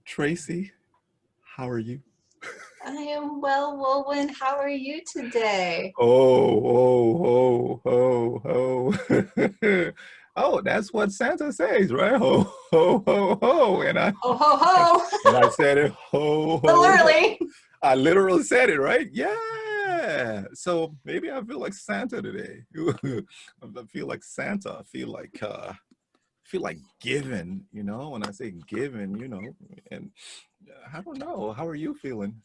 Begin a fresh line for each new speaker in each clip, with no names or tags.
Tracy, how are you?
I am well, Wulwyn. How are you today?
Oh. Oh, that's what Santa says, right? Ho.
Ho, ho, ho!
And I said it,
Little
ho.
early.
I literally said it, right? Yeah. So maybe I feel like Santa today. I feel like Santa. I feel like giving, when I say giving, and I don't know. How are you feeling?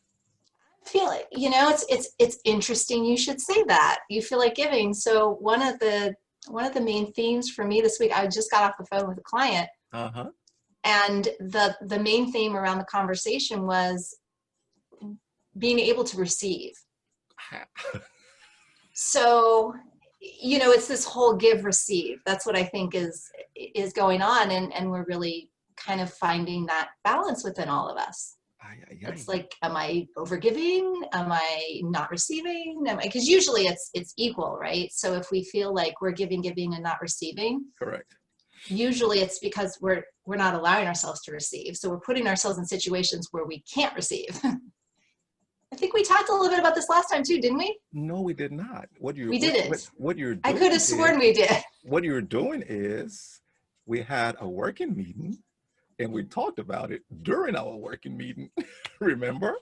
Feel it. It's interesting. You should say that. You feel like giving. So one of the main themes for me this week, I just got off the phone with a client,
Uh-huh.
and the main theme around the conversation was being able to receive. So, it's this whole give receive. That's what I think is going on, and we're really kind of finding that balance within all of us.
Ay, ay,
It's
ay.
like, am I overgiving? Am I not receiving? Because usually it's equal, right? So if we feel like we're giving, and not receiving,
Correct.
usually it's because we're not allowing ourselves to receive. So we're putting ourselves in situations where we can't receive. I think we talked a little bit about this last time too, didn't we?
No, we did not. What you
We
what
didn't.
what what you're
I could
doing
have
is
sworn we did.
what you're doing is we had a working meeting and we talked about it during our working meeting. Remember?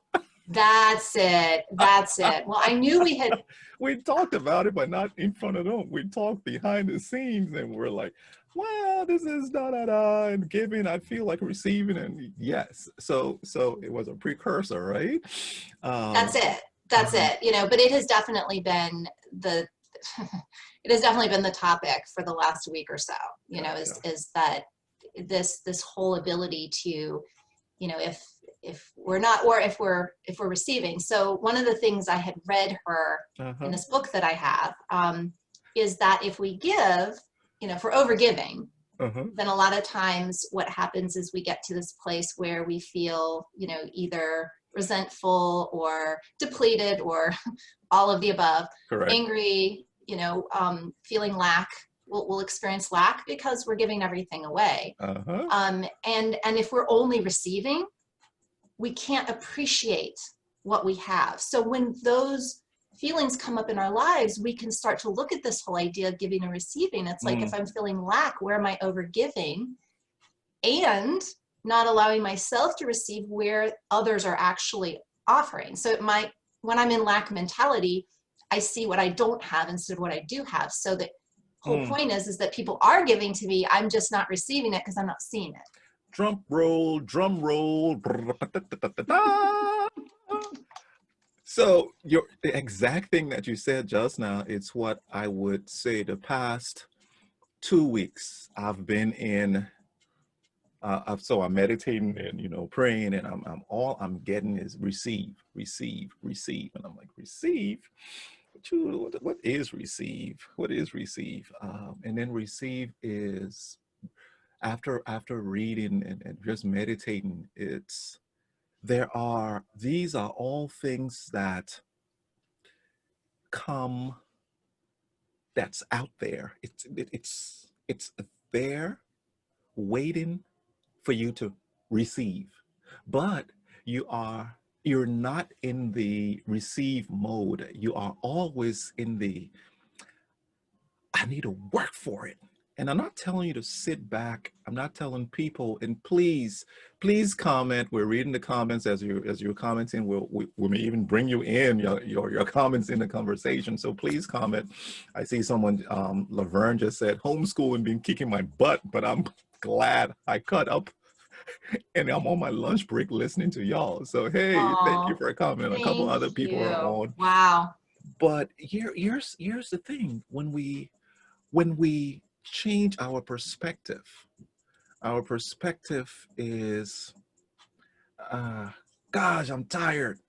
That's it. That's it. Well, I knew we had.
We talked about it, but not in front of them. We talked behind the scenes and we're like, well, this is da da da and giving. I feel like receiving, and yes. So it was a precursor, right?
That's
Um,
it. That's
um,
it. But it has definitely been the it has definitely been the topic for the last week or so.
gotcha.
Is that this whole ability to, if we're not, or if we're receiving. So one of the things I had read her in
Uh-huh.
this book that I have, is that if we give, if we're overgiving,
Uh-huh.
then a lot of times what happens is we get to this place where we feel, either resentful or depleted or all of the above,
Correct.
angry, feeling lack. We'll experience lack because we're giving everything away.
Uh-huh.
And if we're only receiving, we can't appreciate what we have. So when those feelings come up in our lives, we can start to look at this whole idea of giving and receiving. It's like, if
Mm.
I'm feeling lack, where am I over giving and not allowing myself to receive where others are actually offering? So it might, when I'm in lack mentality, I see what I don't have instead of what I do have. So the whole
Mm.
point is that people are giving to me. I'm just not receiving it because I'm not seeing it.
Drum roll, drum roll. So the exact thing that you said just now, it's what I would say the past 2 weeks I've been in. So I'm meditating and praying, and all I'm getting is receive, receive, receive, and I'm like, receive. What is receive? What is receive? And then receive is after reading and just meditating. These are all things that come that's out there. It's there waiting for you to receive. But you're not in the receive mode. You are always in the I need to work for it. And I'm not telling you to sit back. I'm not telling people, and please comment. We're reading the comments as you're commenting. We may even bring you in your comments in the conversation. So please comment. I see someone, Laverne just said, homeschooling been kicking my butt, but I'm glad I cut up and I'm on my lunch break listening to y'all. So hey, thank you
Oh,
for a comment. A couple
thank
other people are
you.
on.
Wow.
But here's the thing. When we change our perspective is, uh, gosh, I'm tired,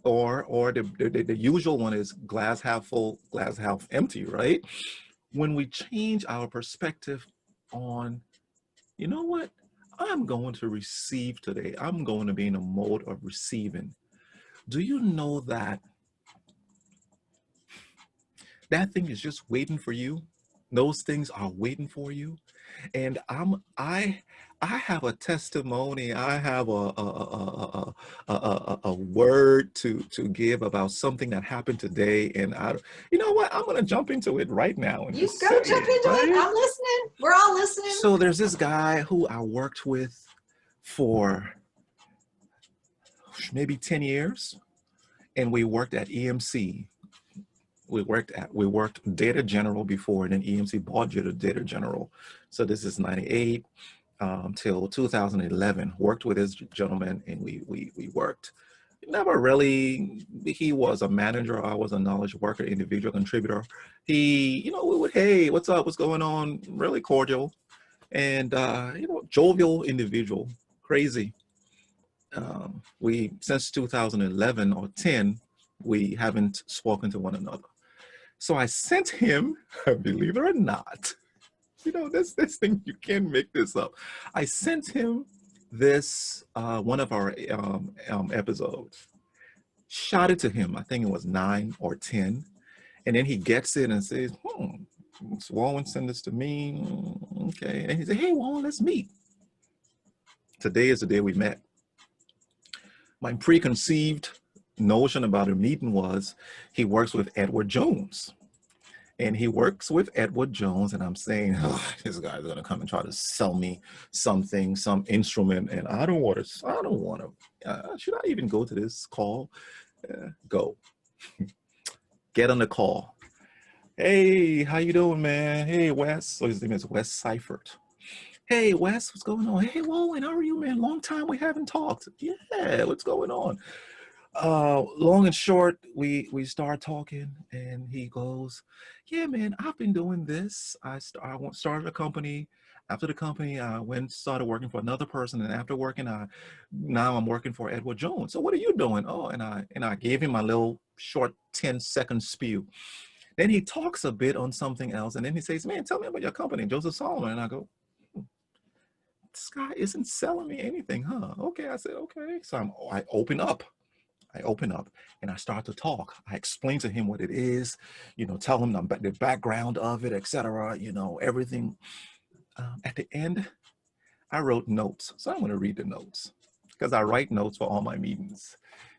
or the usual one is glass half full, glass half empty, right? When we change our perspective on, you know what, I'm going to receive today. I'm going to be in a mode of receiving. Do you know that thing is just waiting for you? Those things are waiting for you. And I have a testimony. I have a word to give about something that happened today. And you know what? I'm gonna jump into it right now and
You
just
go
say
jump
it,
into it.
right?
I'm listening. We're all listening.
So there's this guy who I worked with for maybe 10 years, and we worked at EMC. We worked Data General before, and then EMC bought Data General. So this is 98 till 2011. Worked with this gentleman, and we worked. Never really. He was a manager. I was a knowledge worker, individual contributor. We would, hey, what's up? What's going on? Really cordial, and jovial individual. Crazy. We since 2011 or 10, we haven't spoken to one another. So I sent him, believe it or not, this thing, you can't make this up. I sent him this one of our episodes, shot it to him. I think it was 9 or 10, and then he gets it and says, Wulwyn sent this to me. Okay, and he said, hey, Wulwyn, let's meet. Today is the day we met. My preconceived notion about a meeting was he works with Edward Jones. And he works with Edward Jones, and I'm saying, oh, this guy's gonna come and try to sell me something, some instrument, and I don't want to. Should I even go to this call? Go. Get on the call. Hey, how you doing, man? Hey, Wes. So his name is Wes Seifert. Hey, Wes, what's going on? Hey, Wulwyn, how are you, man? Long time we haven't talked. Yeah, what's going on? Long and short, we start talking, and he goes, yeah, man, I've been doing this. Started a company. After the company, I started working for another person, and after working, now I'm working for Edward Jones. So what are you doing? Oh, and I gave him my little short 10-second spew. Then he talks a bit on something else, and then he says, man, tell me about your company, Joseph Solomon. And I go, this guy isn't selling me anything, huh? Okay, I said, okay. So I open up. And I start to talk. I explain to him what it is, tell him the background of it, etc. Everything. At the end, I wrote notes. So I'm going to read the notes because I write notes for all my meetings.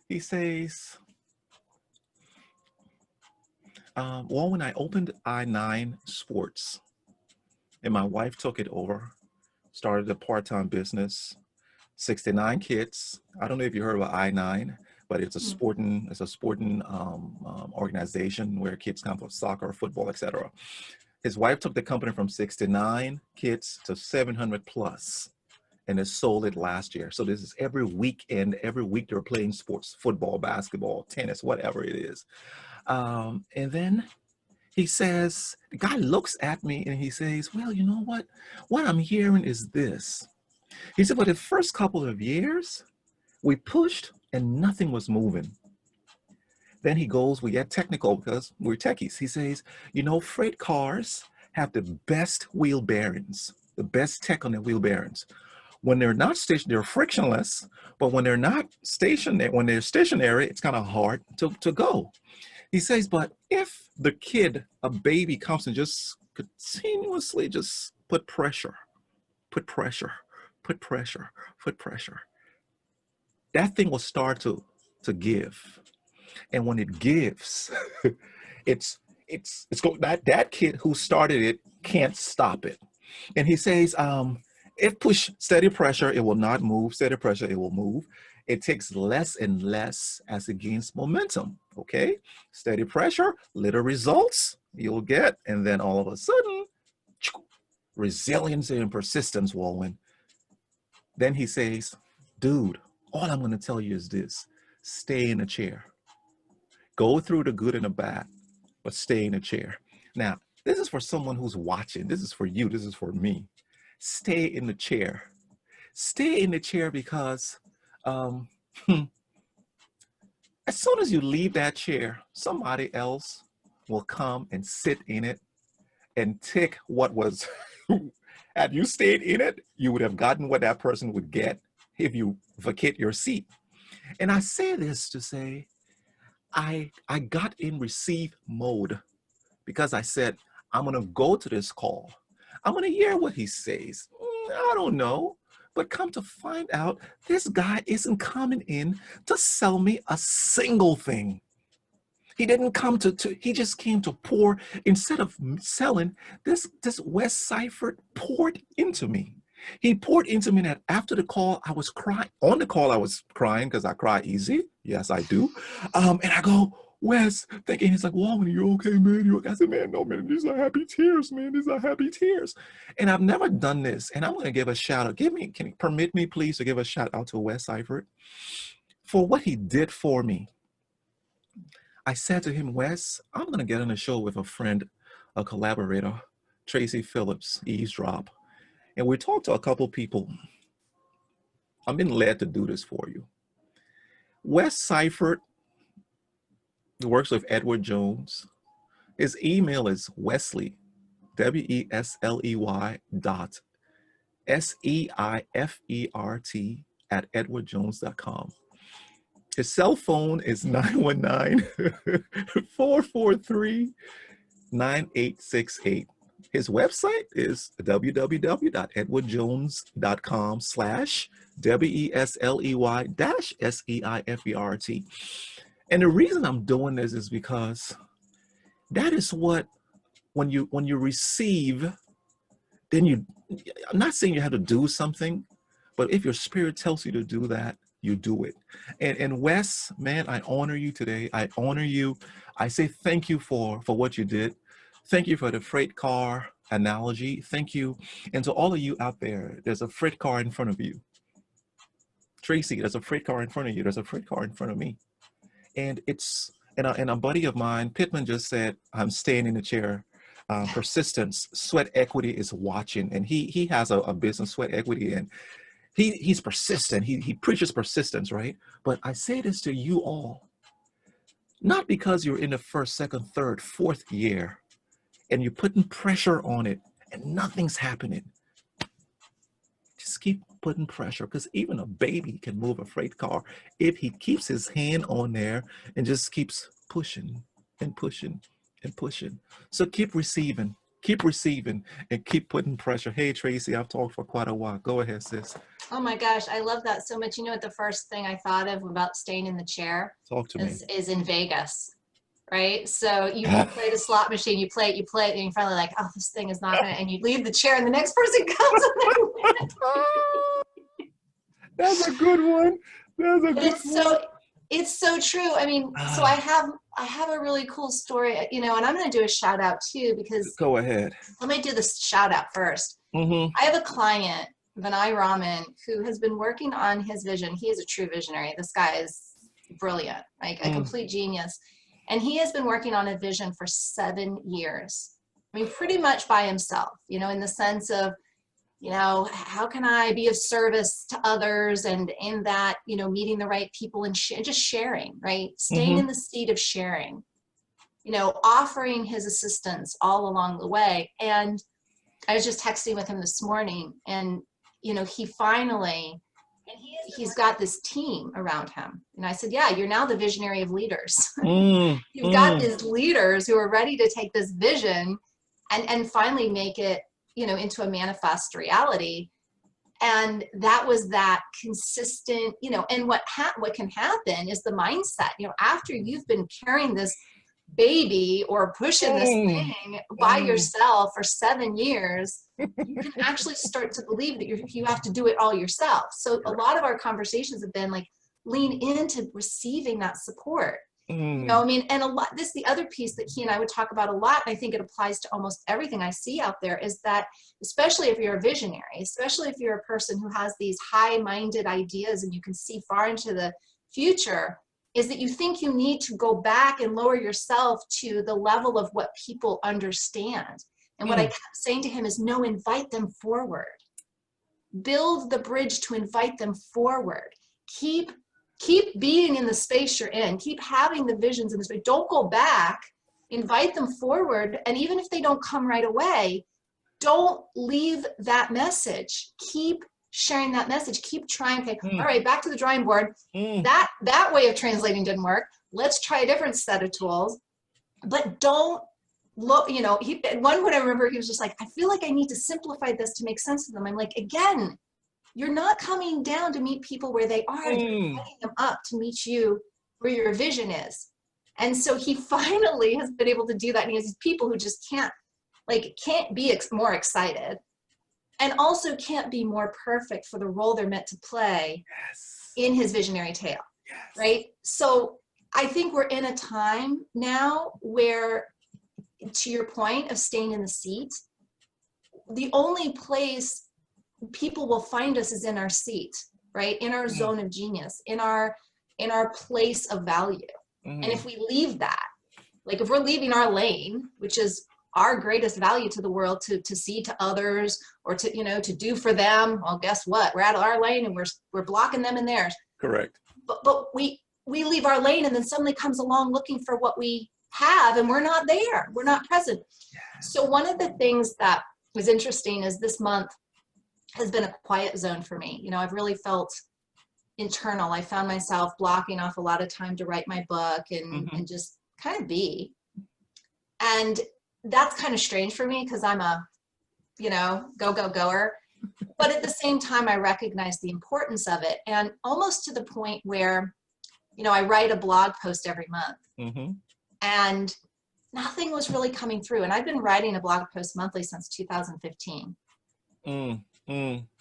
He says, well, when I opened I9 Sports and my wife took it over, started a part-time business, 69 kids. I don't know if you heard about I9, but it's a sporting organization where kids come for soccer, football, etc. His wife took the company from 69 kids to 700 plus, and it sold it last year. So this is every weekend, every week they're playing sports, football, basketball, tennis, whatever it is. And then he says, the guy looks at me and he says, well, you know what? What I'm hearing is this. He said, for the first couple of years, we pushed and nothing was moving. Then he goes, we get technical because we're techies. He says, freight cars have the best wheel bearings, the best tech on the wheel bearings. When they're not stationary, they're frictionless, but when they're not stationary, when they're stationary, it's kind of hard to go. He says, but if the kid, a baby, comes and just continuously just put pressure, put pressure, put pressure, put pressure, that thing will start to give. And when it gives, it's go that kid who started it can't stop it. And he says, if push steady pressure, it will not move. Steady pressure, it will move. It takes less and less as it gains momentum. Okay, steady pressure, little results you'll get, and then all of a sudden, resilience and persistence, Wulwyn. Then he says, dude, all I'm going to tell you is this: stay in a chair. Go through the good and the bad, but stay in a chair. Now, this is for someone who's watching. This is for you. This is for me. Stay in the chair. Stay in the chair because um, as soon as you leave that chair, somebody else will come and sit in it and take what was, had you stayed in it, you would have gotten what that person would get if you vacate your seat. And I say this to say, I got in receive mode because I said, I'm going to go to this call. I'm going to hear what he says. I don't know. But come to find out, this guy isn't coming in to sell me a single thing. He didn't come he just came to pour. Instead of selling, this Wes Seifert poured into me. He poured into me that after the call, I was crying. On the call, I was crying because I cry easy. Yes, I do. And I go, Wes, thinking, he's like, Waldman, you okay, man? You okay? I said, man, no, man, these are happy tears, man. These are happy tears. And I've never done this. And I'm going to give a shout out. Can you permit me, please, to give a shout out to Wes Seifert for what he did for me. I said to him, Wes, I'm going to get on a show with a friend, a collaborator, Traci Phillips, Eavesdrop. And we talked to a couple people. I've been led to do this for you. Wes Seifert works with Edward Jones. His email is Wesley, WESLEY SEIFERT @edwardjones.com. His cell phone is 919-443-9868. His website is www.edwardjones.com/WESLEY-SEIFERT. And the reason I'm doing this is because that is what, when you receive, then I'm not saying you have to do something, but if your spirit tells you to do that, you do it. And Wes, man, I honor you today. I honor you. I say thank you for what you did. Thank you for the freight car analogy. Thank you. And to all of you out there, there's a freight car in front of you. Traci, there's a freight car in front of you. There's a freight car in front of me. And a buddy of mine, Pittman, just said, I'm staying in the chair. Persistence, Sweat Equity is watching. And he has a business, Sweat Equity, and he's persistent. He preaches persistence, right? But I say this to you all, not because you're in the first, second, third, fourth year and you're putting pressure on it and nothing's happening. Just keep putting pressure, because even a baby can move a freight car if he keeps his hand on there and just keeps pushing and pushing and pushing. So keep receiving, and keep putting pressure. Hey, Traci, I've talked for quite a while. Go ahead, sis.
Oh my gosh, I love that so much. You know what the first thing I thought of about staying in the chair
Talk to me.
is in Vegas, right? So you play the slot machine, you play it, and you're finally like, oh, this thing is not gonna, and you leave the chair and the next person comes and
That's a good one. That's a good one.
It's so true. I mean, so I have a really cool story, you know, and I'm going to do a shout out too, because
Go ahead.
let me do this shout out first.
Mm-hmm.
I have a client, Vinay Raman, who has been working on his vision. He is a true visionary. This guy is brilliant, like a complete genius. And he has been working on a vision for 7 years. I mean, pretty much by himself, you know, in the sense of, you know, how can I be of service to others, and in that, you know, meeting the right people and just sharing, right? Staying in the seat of sharing, you know, offering his assistance all along the way. And I was just texting with him this morning, and, you know, he's got this team around him. And I said, yeah, you're now the visionary of leaders. You've got these leaders who are ready to take this vision and finally make it, you know, into a manifest reality. And that was that consistent, you know, and what can happen is the mindset, you know, after you've been carrying this baby or pushing this thing by yourself for 7 years, you can actually start to believe that you have to do it all yourself. So a lot of our conversations have been like, lean into receiving that support. You know, I mean, and the other piece that he and I would talk about a lot, and I think it applies to almost everything I see out there, is that, especially if you're a visionary, especially if you're a person who has these high-minded ideas and you can see far into the future, is that you think you need to go back and lower yourself to the level of what people understand. And what I kept saying to him is, no, invite them forward. Build the bridge to invite them forward. Keep being in the space you're in. Keep having the visions in the space. Don't go back. Invite them forward. And even if they don't come right away, don't leave that message. Keep sharing that message. Keep trying. Okay, all right, back to the drawing board. That way of translating didn't work. Let's try a different set of tools. But don't you know, at one point I remember he was just like, I feel like I need to simplify this to make sense of them. I'm like, again, you're not coming down to meet people where they are. You're
Mm.
inviting them up to meet you where your vision is. And so he finally has been able to do that. And he has these people who just can't be more excited, and also can't be more perfect for the role they're meant to play
Yes.
in his visionary tale.
Yes.
Right? So I think we're in a time now where, to your point of staying in the seat, the only place people will find us is in our seat, right? In our zone of genius, in our place of value. And if we leave that, like if we're leaving our lane, which is our greatest value to the world, to see to others, or to, you know, to do for them, well, guess what? We're out of our lane and we're blocking them in theirs.
Correct.
But we leave our lane, and then somebody comes along looking for what we have, and we're not there. We're not present. So one of the things that was interesting is this month has been a quiet zone for me. You know, I've really felt internal. I found myself blocking off a lot of time to write my book and just kind of be. And that's kind of strange for me because I'm a, you know, goer. But at the same time, I recognize the importance of it. And almost to the point where, you know, I write a blog post every month. And nothing was really coming through. And I've been writing a blog post monthly since 2015.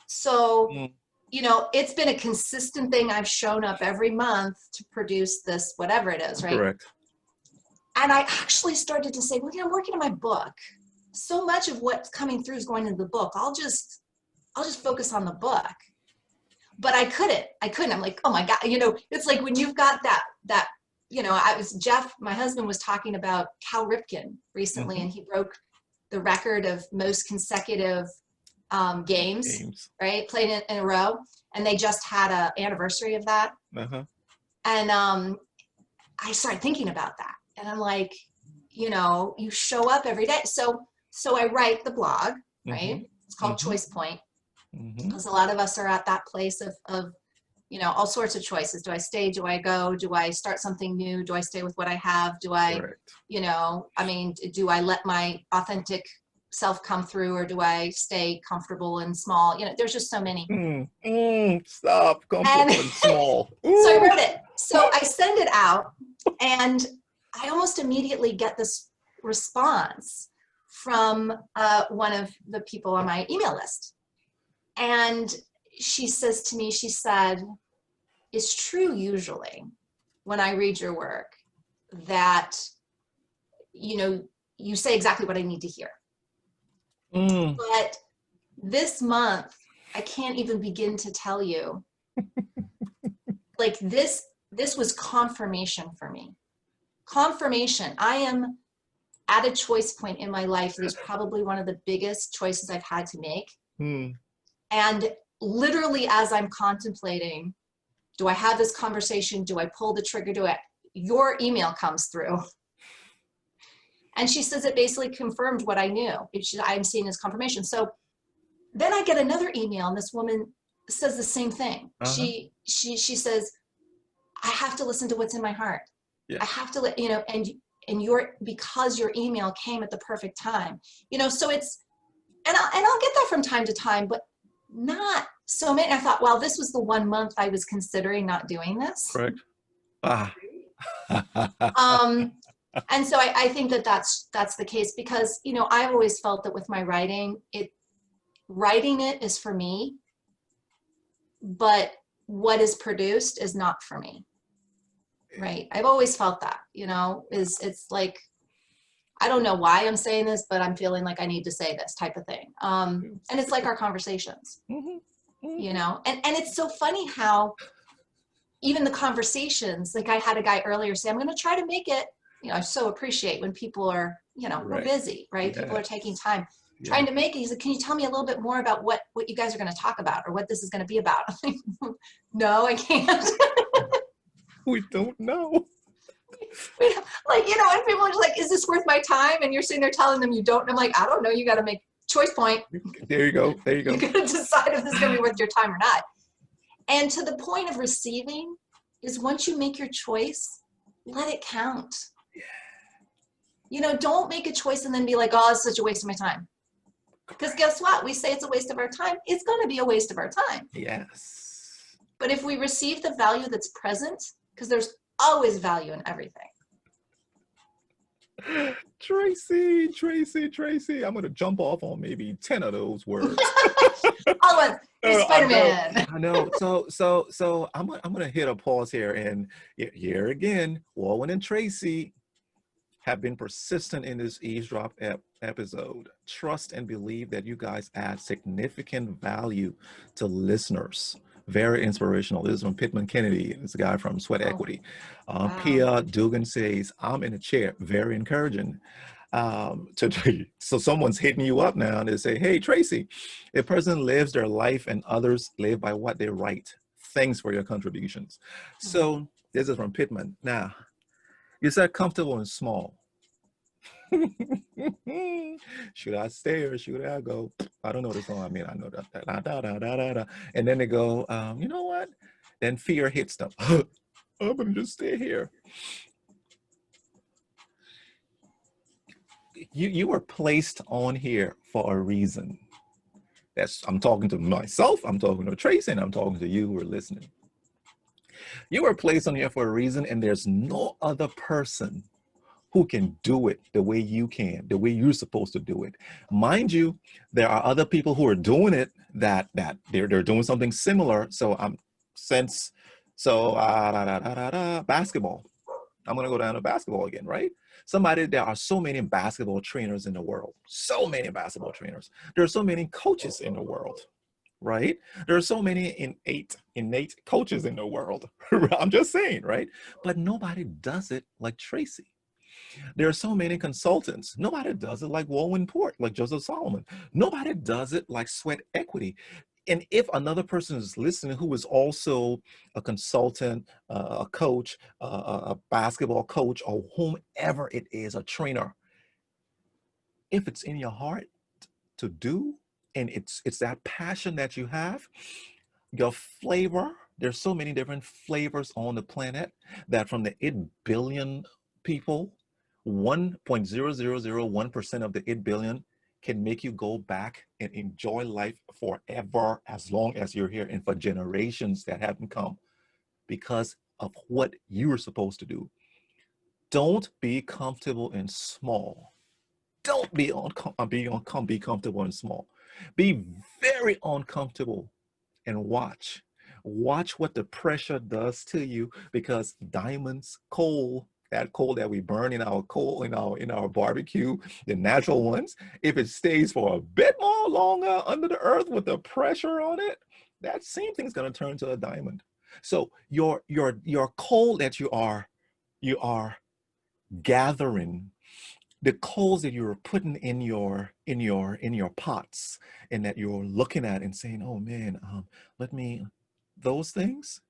So, you know, it's been a consistent thing. I've shown up every month to produce this, whatever it is, right?
Correct.
And I actually started to say, well, you know, I'm working on my book. So much of what's coming through is going into the book. I'll just focus on the book. But I couldn't. I'm like, oh my God, you know, it's like when you've got that, you know, Jeff, my husband, was talking about Cal Ripken recently, and he broke the record of most consecutive games, right? Played in a row. And they just had an anniversary of that. And I started thinking about that. And I'm like, you know, you show up every day. So I write the blog, right? It's called Choice Point. Because a lot of us are at that place of, you know, all sorts of choices. Do I stay? Do I go? Do I start something new? Do I stay with what I have? Do I, you know, I mean, do I let my authentic self come through, or do I stay comfortable and small? You know, there's just so many.
Stop, comfortable and small.
So I wrote it. So I send it out, and I almost immediately get this response from one of the people on my email list. And she says to me, she said, it's true usually when I read your work that, you know, you say exactly what I need to hear. But this month, I can't even begin to tell you, like this was confirmation for me. Confirmation. I am at a choice point in my life that is probably one of the biggest choices I've had to make. And literally, as I'm contemplating, do I have this conversation? Do I pull the trigger? Your email comes through. And she says it basically confirmed what I knew. I'm seeing as confirmation. So then I get another email, and this woman says the same thing. She says, I have to listen to what's in my heart. I have to let, you know, and because your email came at the perfect time, you know, so it's, and I'll get that from time to time, but not so many. I thought, well, this was the 1 month I was considering not doing this.
Correct.
And so I think that's the case, because, you know, I've always felt that with my writing, writing it is for me, but what is produced is not for me. Right. I've always felt that, you know, it's like, I don't know why I'm saying this, but I'm feeling like I need to say this type of thing. And it's like our conversations, you know, and it's so funny how even the conversations, like I had a guy earlier say, I'm going to try to make it, you know, I so appreciate when people are, you know, we're busy, right? People are taking time, trying to make it. He's like, can you tell me a little bit more about what you guys are going to talk about, or what this is going to be about? I'm like, no, I can't.
We don't know.
Like, you know, and people are just like, is this worth my time? And you're sitting there telling them you don't. And I'm like, I don't know. You got to make choice point.
There you go. There you go.
You got to decide if this is going to be worth your time or not. And to the point of receiving is, once you make your choice, let it count. You know, don't make a choice and then be like, oh, it's such a waste of my time. Because guess what? We say it's a waste of our time. It's going to be a waste of our time.
Yes.
But if we receive the value that's present, because there's always value in everything.
Traci. I'm gonna jump off on maybe 10 of those words.
All of you're
I know,
Spider-Man.
I know. So I'm gonna hit a pause here, and here again, Wulwyn and Traci have been persistent in this eavesdrop episode. Trust and believe that you guys add significant value to listeners. Very inspirational. This is from Pittman Kennedy. It's a guy from Sweat
Oh,
Equity.
wow.
Pia Dugan says, I'm in a chair. Very encouraging. So someone's hitting you up now and they say, hey, Traci, a person lives their life and others live by what they write. Thanks for your contributions.
Mhm.
So this is from Pittman. Now, you said comfortable and small. Should I stay or should I go? I don't know the song. I mean, I know that. Da, da, da, da, da, da. And then they go, you know what? Then fear hits them. I'm going to just stay here. You were placed on here for a reason. I'm talking to myself, I'm talking to Traci, and I'm talking to you who are listening. You were placed on here for a reason, and there's no other person who can do it the way you can, the way you're supposed to do it. Mind you, there are other people who are doing it that they're doing something similar. So basketball. I'm gonna go down to basketball again, right? There are so many basketball trainers in the world. So many basketball trainers. There are so many coaches in the world, right? There are so many innate coaches in the world. I'm just saying, right? But nobody does it like Traci. There are so many consultants. Nobody does it like Wulwyn Porte, like Joseph Solomon. Nobody does it like Sweat Equity. And if another person is listening who is also a consultant, a coach, a basketball coach, or whomever it is, a trainer, if it's in your heart to do, and it's that passion that you have, your flavor, there's so many different flavors on the planet that from the 8 billion people, 1.0001% of the 8 billion can make you go back and enjoy life forever as long as you're here and for generations that haven't come because of what you were supposed to do. Don't be comfortable in small. Don't be comfortable in small. Be very uncomfortable and watch what the pressure does to you, because diamonds, coal, that coal that we burn in our in our barbecue, the natural ones, if it stays for a bit more longer under the earth with the pressure on it, that same thing's going to turn to a diamond. So your coal that you are gathering, the coals that you're putting in your pots, and that you're looking at and saying, oh man, let me, those things,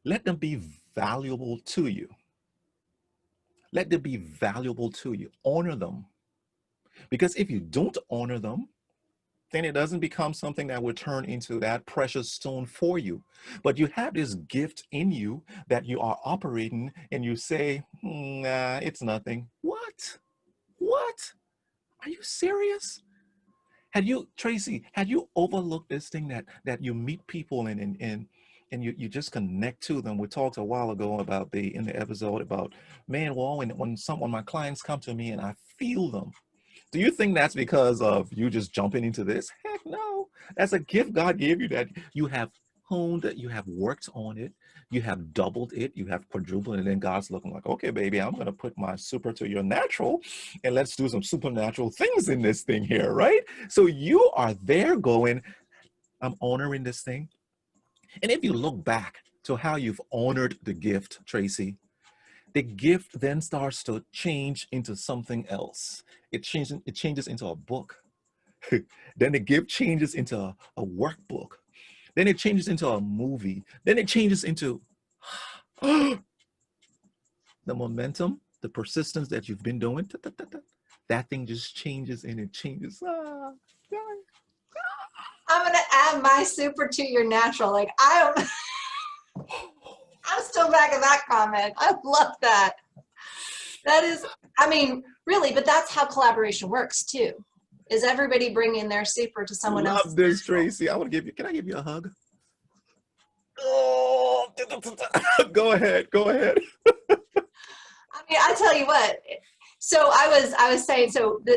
let them be valuable to you. Let them be valuable to you. Honor them. Because if you don't honor them, then it doesn't become something that will turn into that precious stone for you. But you have this gift in you that you are operating, and you say, nah, it's nothing. What? Are you serious? Traci, had you overlooked this thing that you meet people and you just connect to them? We talked a while ago about in the episode about, man, well, when my clients come to me and I feel them. Do you think that's because of you just jumping into this? Heck no. That's a gift God gave you that you have honed, that you have worked on it, you have doubled it, you have quadrupled it, and then God's looking like, okay, baby, I'm going to put my super to your natural, and let's do some supernatural things in this thing here, right? So you are there going, I'm honoring this thing. And if you look back to how you've honored the gift, Traci, the gift then starts to change into something else. It changes into a book. Then the gift changes into a workbook. Then it changes into a movie. Then it changes into the momentum, the persistence that you've been doing. That thing just changes and it changes.
I'm gonna add my super to your natural. Like I'm still back at that comment. I love that. That is, I mean, really, but that's how collaboration works too. Is everybody bringing their super to someone else's
Love this,
natural?
Traci. I want to give you, can I give you a hug? Oh, go ahead. Go ahead.
I mean, I tell you what. So I was saying,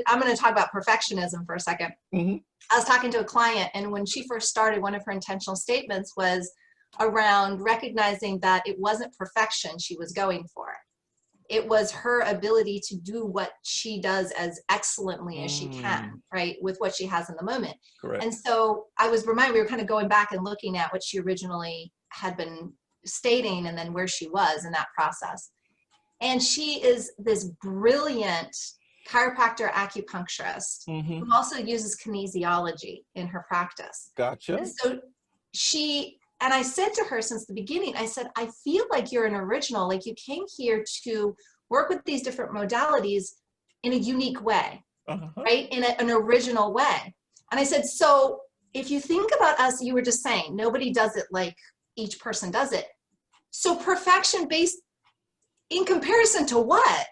I'm going to talk about perfectionism for a second.
Hmm.
I was talking to a client, and when she first started, one of her intentional statements was around recognizing that it wasn't perfection she was going for. It was her ability to do what she does as excellently as she
Mm,
can, right, with what she has in the moment. And
correct.
so I was reminded, we were kind of going back and looking at what she originally had been stating and then where she was in that process. And she is this brilliant chiropractor acupuncturist
Hmm.
who also uses kinesiology in her practice. And
Gotcha.
so and I said to her since the beginning, I said, I feel like you're an original, like you came here to work with these different modalities in a unique way,
Uh-huh.
right? In an original way. And I said, so if you think about us, you were just saying, nobody does it like each person does it. So perfection based in comparison to what?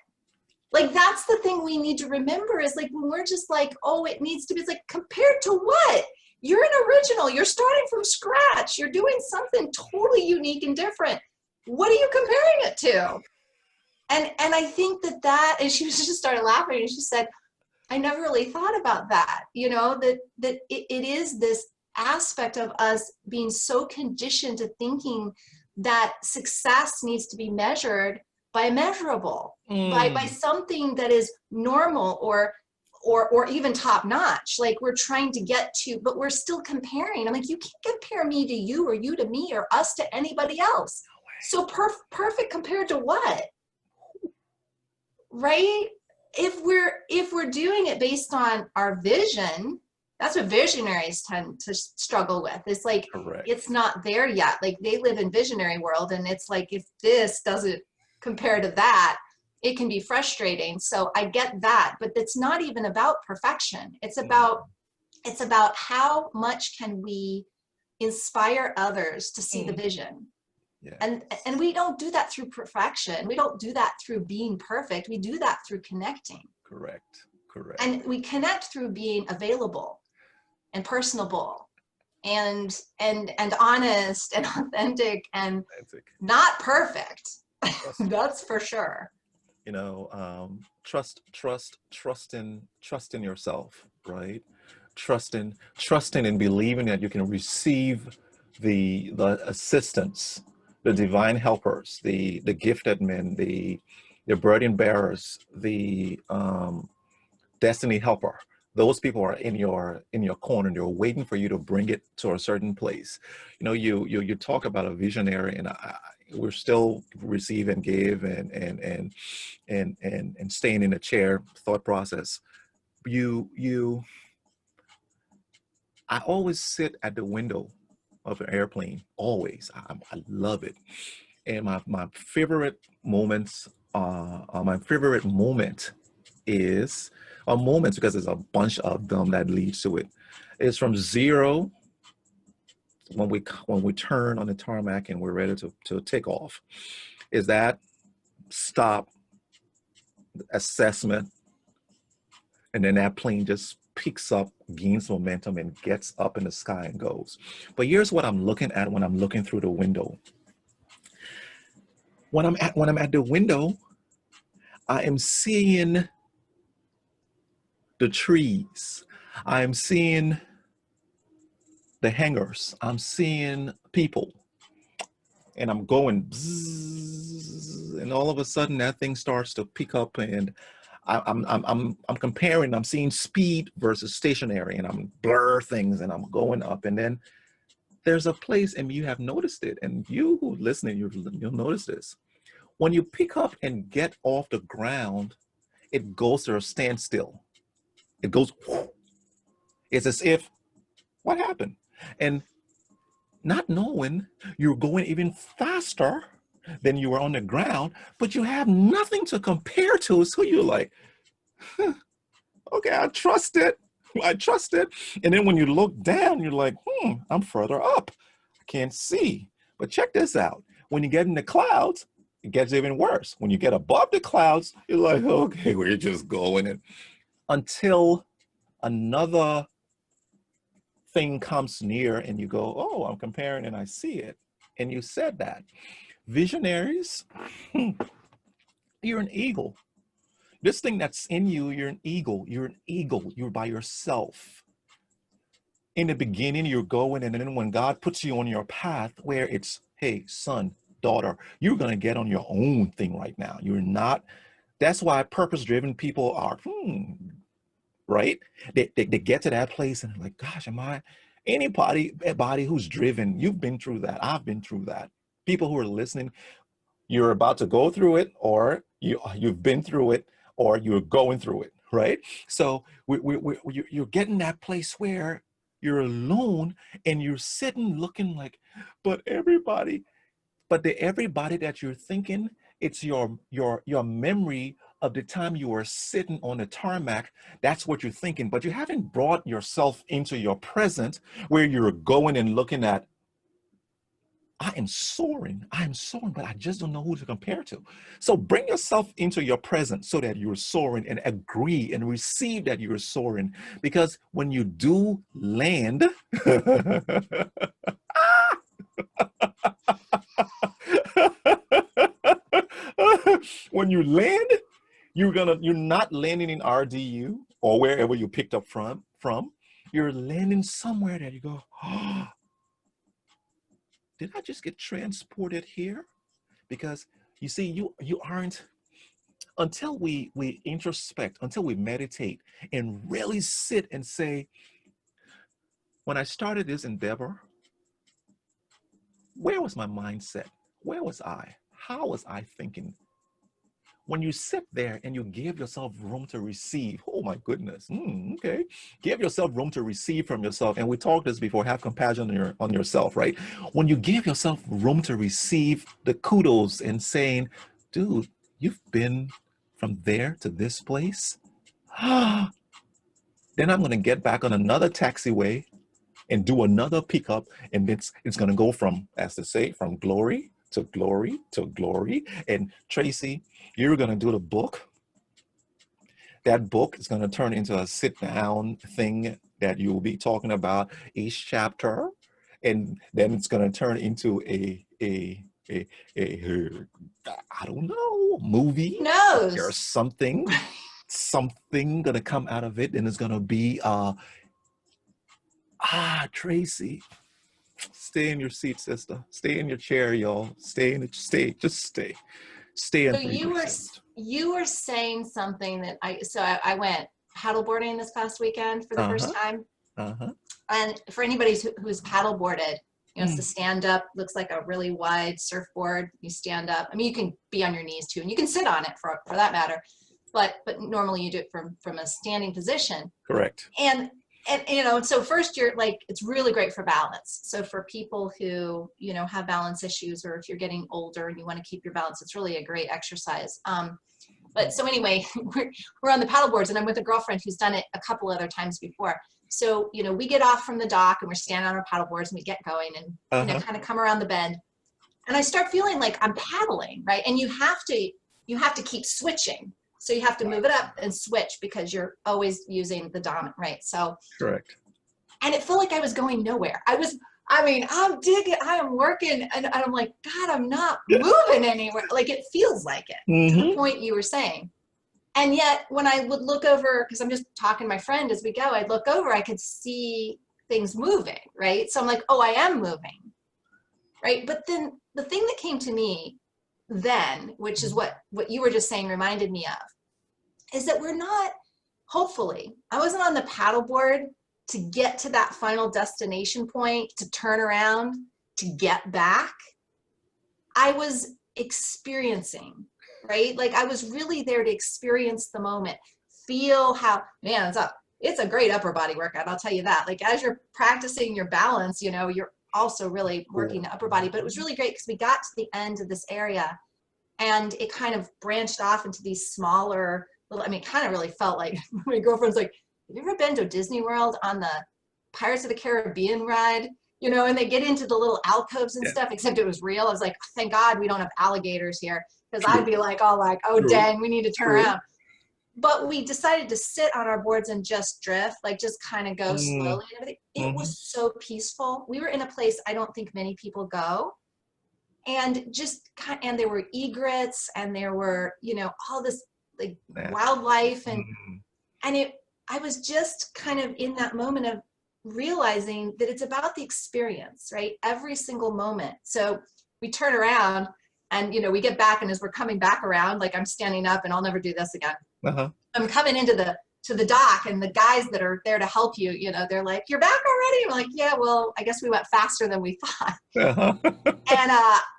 Like, that's the thing we need to remember is like, when we're just like, oh, it needs to be, it's like, compared to what? You're an original. You're starting from scratch. You're doing something totally unique and different. What are you comparing it to? And I think and she just started laughing and she said, I never really thought about that, that it is this aspect of us being so conditioned to thinking that success needs to be measured by measurable, by
Mm.
something that is normal or even top notch. Like we're trying to get to, but we're still comparing. I'm like, you can't compare me to you or you to me or us to anybody else. So perfect compared to what? Right? If we're doing it based on our vision, that's what visionaries tend to struggle with. It's like
Correct.
it's not there yet. Like they live in visionary world, and it's like if this doesn't compare to that, it can be frustrating. So I get that, but it's not even about perfection.
Mm.
It's about how much can we inspire others to see the
Mm.
vision.
Yeah.
And we don't do that through perfection. We don't do that through being perfect. We do that through connecting.
Correct. Correct.
And we connect through being available and personable and honest and authentic and
Authentic.
not perfect.
Trust.
That's for sure.
Trust in yourself, right? Trusting and believing that you can receive the assistance, the divine helpers, the gifted men, the burden bearers, the destiny helper. Those people are in your corner. They're waiting for you to bring it to a certain place. You talk about a visionary, and we're still receive and give and staying in a chair thought process. You I always sit at the window of an airplane. Always, I love it. And my favorite moments, my favorite moment is moments because there's a bunch of them that leads to it. It's from zero when we turn on the tarmac and we're ready to take off. Is that stop assessment, and then that plane just picks up, gains momentum, and gets up in the sky and goes. But here's what I'm looking at when I'm looking through the window. When I'm at the window, I am seeing the trees. I'm seeing the hangars. I'm seeing people, and I'm going bzzz, and all of a sudden that thing starts to pick up, and I'm comparing. I'm seeing speed versus stationary, and I'm blur things, and I'm going up, and then there's a place, and you have noticed it, and you who listening, you'll notice this. When you pick up and get off the ground, it goes to a standstill. It goes. Whoosh. It's as if what happened, and not knowing you're going even faster than you were on the ground, but you have nothing to compare to. So you're like, huh, okay, I trust it. I trust it. And then when you look down, you're like, I'm further up. I can't see. But check this out. When you get in the clouds, it gets even worse. When you get above the clouds, you're like, okay, we're just going and until another thing comes near and you go, oh, I'm comparing and I see it. And you said that. Visionaries, you're an eagle. This thing that's in you, you're an eagle. You're an eagle. You're by yourself. In the beginning, you're going, and then when God puts you on your path where it's, hey, son, daughter, you're going to get on your own thing right now. You're not. That's why purpose-driven people are, right? They get to that place and they're like, gosh, am I? Anybody who's driven, you've been through that. I've been through that. People who are listening, you're about to go through it, or you've been through it, or you're going through it, right? So you're getting that place where you're alone and you're sitting looking like, but the everybody that you're thinking, it's your memory of the time you were sitting on the tarmac. That's what you're thinking, but you haven't brought yourself into your present where you're going and looking at, I am soaring, but I just don't know who to compare to. So bring yourself into your present so that you're soaring and agree and receive that you're soaring. Because when you do land, when you land, you're not landing in RDU or wherever you picked up from. You're landing somewhere that you go, oh, did I just get transported here? Because you see, you aren't, until we introspect, until we meditate and really sit and say, when I started this endeavor, where was my mindset? Where was I? How was I thinking? When you sit there and you give yourself room to receive, oh my goodness, okay, give yourself room to receive from yourself. And we talked this before, have compassion on yourself, right? When you give yourself room to receive the kudos and saying, dude, you've been from there to this place. Then I'm going to get back on another taxiway and do another pickup, and it's going to go from, as they say, from glory to glory to glory. And Traci, you're going to do the book. That book is going to turn into a sit down thing that you'll be talking about each chapter, and then it's going to turn into a I don't know,
Who
movie. There's
knows?
something going to come out of it, and it's going to be Traci, stay in your seat, sister. Stay in your chair, y'all. Just stay. Stay
So
and present.
you were saying something that I went paddleboarding this past weekend for the first
Uh-huh.
time.
Uh-huh.
And for anybody who's paddleboarded, it's the
Mm.
stand up, looks like a really wide surfboard. You stand up. I mean, you can be on your knees too, and you can sit on it for that matter. But normally you do it from a standing position.
Correct.
And so first you're like, it's really great for balance. So for people who have balance issues, or if you're getting older and you want to keep your balance, it's really a great exercise. But so anyway, we're on the paddle boards, and I'm with a girlfriend who's done it a couple other times before. So we get off from the dock and we're standing on our paddle boards and we get going and
Uh-huh.
kind of come around the bend, and I start feeling like I'm paddling, right? And you have to keep switching. So you have to move it up and switch because you're always using the dominant, right? So,
Correct.
and it felt like I was going nowhere. I'm digging, I am working, and I'm like, God, I'm not moving anywhere. Like, it feels like it, to the
Mm-hmm.
point you were saying. And yet when I would look over, because I'm just talking to my friend as we go, I'd look over, I could see things moving, right? So I'm like, oh, I am moving, right? But then the thing that came to me then, which is what you were just saying reminded me of, is that we're not, hopefully, I wasn't on the paddleboard to get to that final destination point, to turn around, to get back. I was experiencing, right? Like, I was really there to experience the moment, feel how, man, it's a great upper body workout, I'll tell you that. Like, as you're practicing your balance, you're also really working the upper body. But it was really great because we got to the end of this area and it kind of branched off into these smaller little, it kind of really felt like my girlfriend's like, have you ever been to Disney World on the Pirates of the Caribbean ride? you know, and they get into the little alcoves and
Yeah.
stuff, except it was real. I was like, thank God we don't have alligators here, because I'd
True.
be like, all like, oh,
True.
dang, we need to turn
True.
around. But we decided to sit on our boards and just drift, like just kind of go slowly and everything. It was so peaceful. We were in a place I don't think many people go. And just and there were egrets, and there were, you know, all this like wildlife, and I was just kind of in that moment of realizing that it's about the experience, right? Every single moment. So we turn around and, you know, we get back, and as we're coming back around, like I'm standing up, and I'll never do this again. I'm coming into the dock, and the guys that are there to help you, you know, they're like, "You're back already?" I'm like, "Yeah, well, I guess we went faster than we thought."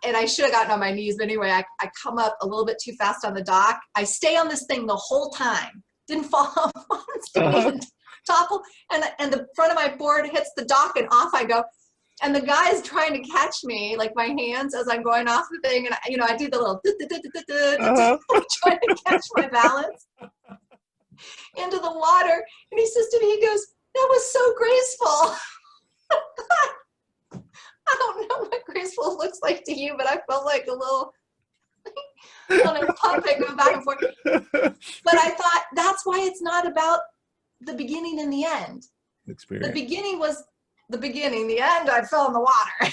And I should have gotten on my knees, but anyway, I come up a little bit too fast on the dock. I stay on this thing the whole time. Didn't fall off. Didn't topple, and the front of my board hits the dock, and off I go. And the guy is trying to catch me, like my hands as I'm going off the thing, and you know, I do the little trying to catch my balance into the water. And he says to me, he goes, "That was so graceful." I don't know what graceful looks like to you, but I felt like a little on a puppet going back and forth. But I thought that's why it's not about the beginning and the end.
Experience.
The beginning was the beginning. The end, I fell in the water.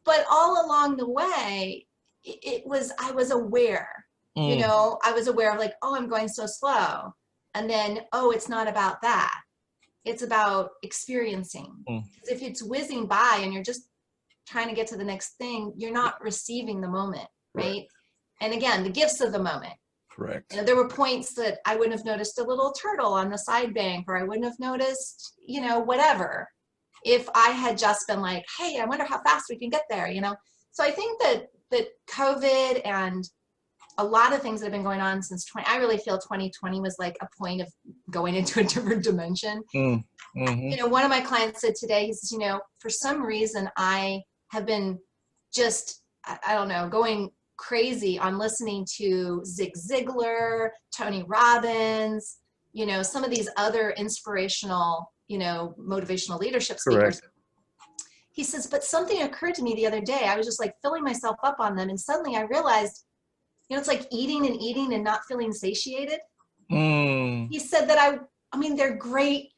but all along the way, it was, I was aware. You know, I was aware of like, oh, I'm going so slow. And then, oh, it's not about that. It's about experiencing. If it's whizzing by and you're just trying to get to the next thing, you're not receiving the moment, right? And again, the gifts of the moment.
Correct.
You know, there were points that I wouldn't have noticed a little turtle on the side bank, or I wouldn't have noticed, you know, whatever, if I had just been like, hey, I wonder how fast we can get there, you know? So I think that COVID and a lot of things that have been going on since I really feel 2020 was like a point of going into a different dimension. You know, one of my clients said today, he says, you know, for some reason I have been just, I don't know, going crazy on listening to Zig Ziglar, Tony Robbins, you know, some of these other inspirational, you know, motivational leadership speakers.
Correct.
He says, but something occurred to me the other day. I was just like filling myself up on them, and suddenly I realized, you know, it's like eating and eating and not feeling satiated. He said that I mean, they're great,